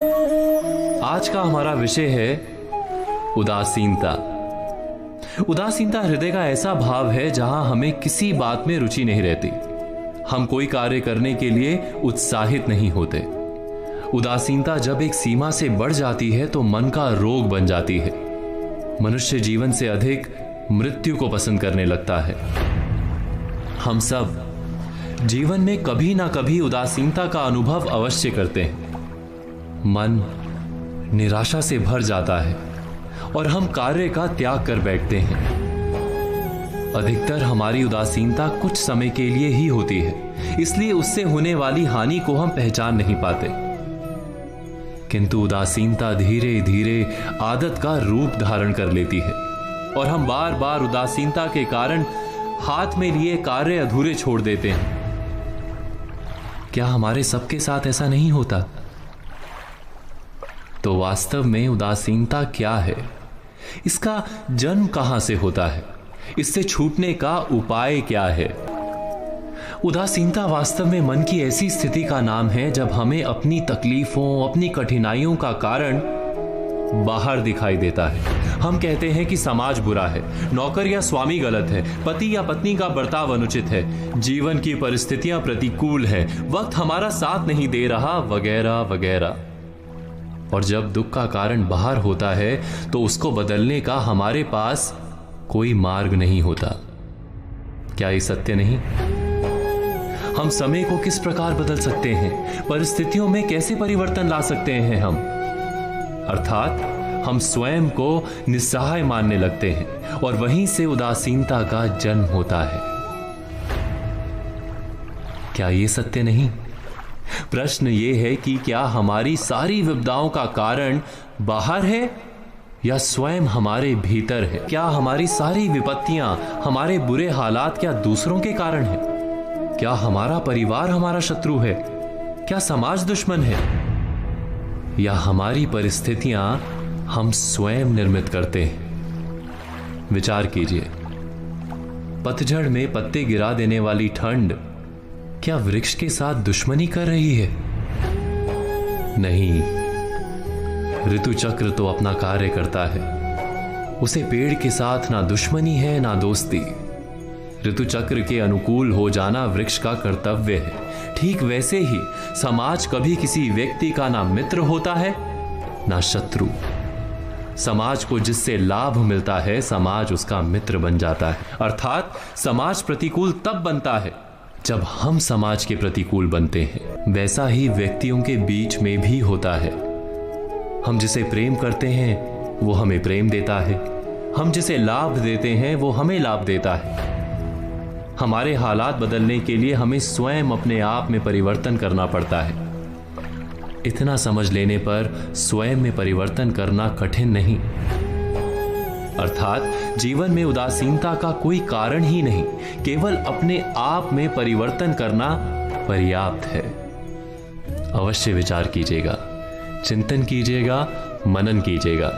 आज का हमारा विषय है उदासीनता। उदासीनता हृदय का ऐसा भाव है जहां हमें किसी बात में रुचि नहीं रहती। हम कोई कार्य करने के लिए उत्साहित नहीं होते। उदासीनता जब एक सीमा से बढ़ जाती है तो मन का रोग बन जाती है। मनुष्य जीवन से अधिक मृत्यु को पसंद करने लगता है। हम सब जीवन में कभी ना कभी उदासीनता का अनुभव अवश्य करते हैं। मन निराशा से भर जाता है और हम कार्य का त्याग कर बैठते हैं। अधिकतर हमारी उदासीनता कुछ समय के लिए ही होती है, इसलिए उससे होने वाली हानि को हम पहचान नहीं पाते। किंतु उदासीनता धीरे धीरे आदत का रूप धारण कर लेती है और हम बार बार उदासीनता के कारण हाथ में लिए कार्य अधूरे छोड़ देते हैं। क्या हमारे सबके साथ ऐसा नहीं होता? तो वास्तव में उदासीनता क्या है? इसका जन्म कहां से होता है? इससे छूटने का उपाय क्या है? उदासीनता वास्तव में मन की ऐसी स्थिति का नाम है जब हमें अपनी तकलीफों, अपनी कठिनाइयों का कारण बाहर दिखाई देता है। हम कहते हैं कि समाज बुरा है, नौकर या स्वामी गलत है, पति या पत्नी का बर्ताव अनुचित है, जीवन की परिस्थितियां प्रतिकूल है, वक्त हमारा साथ नहीं दे रहा, वगैरह वगैरह। और जब दुख का कारण बाहर होता है तो उसको बदलने का हमारे पास कोई मार्ग नहीं होता। क्या ये सत्य नहीं? हम समय को किस प्रकार बदल सकते हैं? परिस्थितियों में कैसे परिवर्तन ला सकते हैं हम? अर्थात हम स्वयं को निस्सहाय मानने लगते हैं और वहीं से उदासीनता का जन्म होता है। क्या ये सत्य नहीं? प्रश्न ये है कि क्या हमारी सारी विपदाओं का कारण बाहर है या स्वयं हमारे भीतर है? क्या हमारी सारी विपत्तियां, हमारे बुरे हालात क्या दूसरों के कारण है? क्या हमारा परिवार हमारा शत्रु है? क्या समाज दुश्मन है? या हमारी परिस्थितियां हम स्वयं निर्मित करते हैं? विचार कीजिए। पतझड़ में पत्ते गिरा देने वाली ठंड क्या वृक्ष के साथ दुश्मनी कर रही है? नहीं, ऋतु चक्र तो अपना कार्य करता है। उसे पेड़ के साथ ना दुश्मनी है ना दोस्ती। ऋतु चक्र के अनुकूल हो जाना वृक्ष का कर्तव्य है। ठीक वैसे ही समाज कभी किसी व्यक्ति का ना मित्र होता है ना शत्रु। समाज को जिससे लाभ मिलता है, समाज उसका मित्र बन जाता है। अर्थात समाज प्रतिकूल तब बनता है जब हम समाज के प्रतिकूल बनते हैं। वैसा ही व्यक्तियों के बीच में भी होता है। हम जिसे प्रेम करते हैं वो हमें प्रेम देता है, हम जिसे लाभ देते हैं वो हमें लाभ देता है। हमारे हालात बदलने के लिए हमें स्वयं अपने आप में परिवर्तन करना पड़ता है। इतना समझ लेने पर स्वयं में परिवर्तन करना कठिन नहीं। अर्थात जीवन में उदासीनता का कोई कारण ही नहीं, केवल अपने आप में परिवर्तन करना पर्याप्त है। अवश्य विचार कीजिएगा, चिंतन कीजिएगा, मनन कीजिएगा।